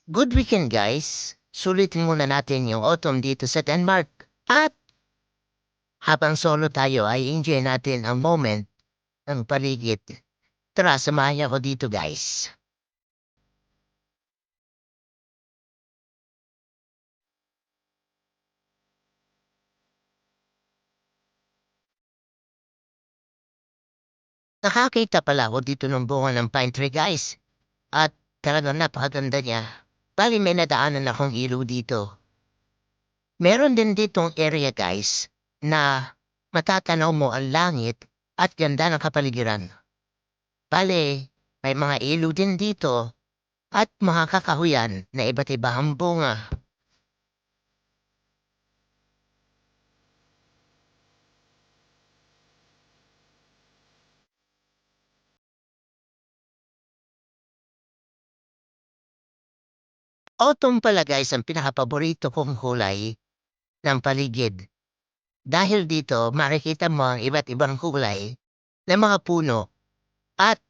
Good weekend guys! Sulitin muna natin yung autumn dito sa Denmark. At habang solo tayo ay enjoy natin ang moment ng paligid. Tara, samahan niyo ako dito guys. Nakakita pala ako dito ng bunga ng pine tree guys. At talagang napakaganda niya. Bali may nadaanan akong ilaw dito. Meron din ditong area guys na matatanaw mo ang langit at ganda ng kapaligiran. Bale, may mga ilaw din dito at mga kakahuyan na iba't ibang bunga. Autumn pala guys ang pinakapaborito kong kulay ng paligid. Dahil dito makikita mo ang iba't ibang kulay ng mga puno at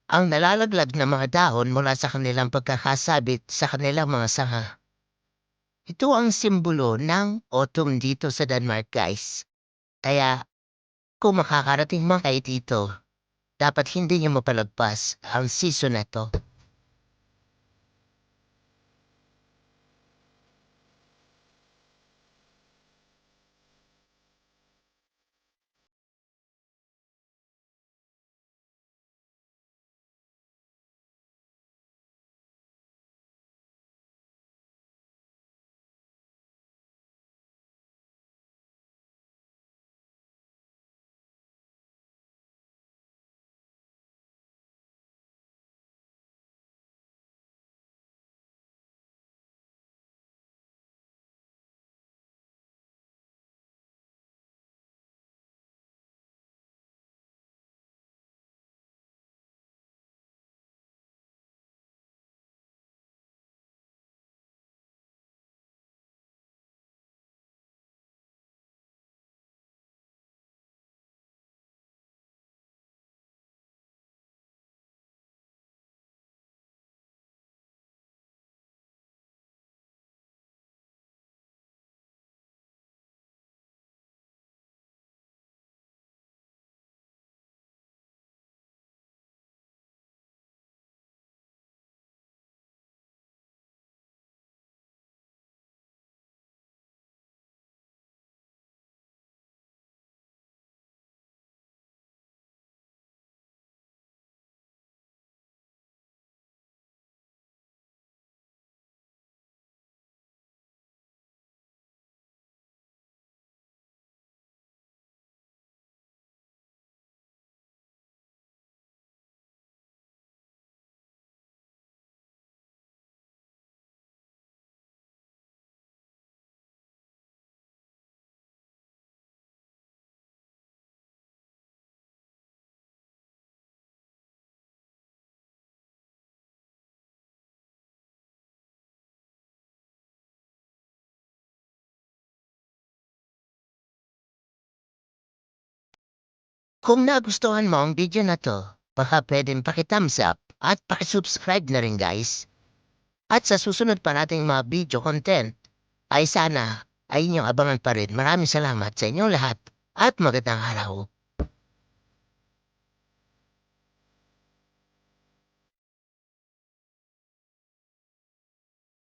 ang nalalaglag na mga dahon mula sa kanilang pagkakasabit sa kanilang mga sanga. Ito ang simbolo ng autumn dito sa Denmark guys. Kaya kung makakarating man kayo dito, dapat hindi niyo mapalagpas ang season na to. Kung nagustuhan mo ang video na to, baka pwedeng paki-thumbs up at paki-subscribe na rin guys. At sa susunod pa nating mga video content, ay sana ay inyong abangan pa rin. Maraming salamat sa inyong lahat at magandang araw.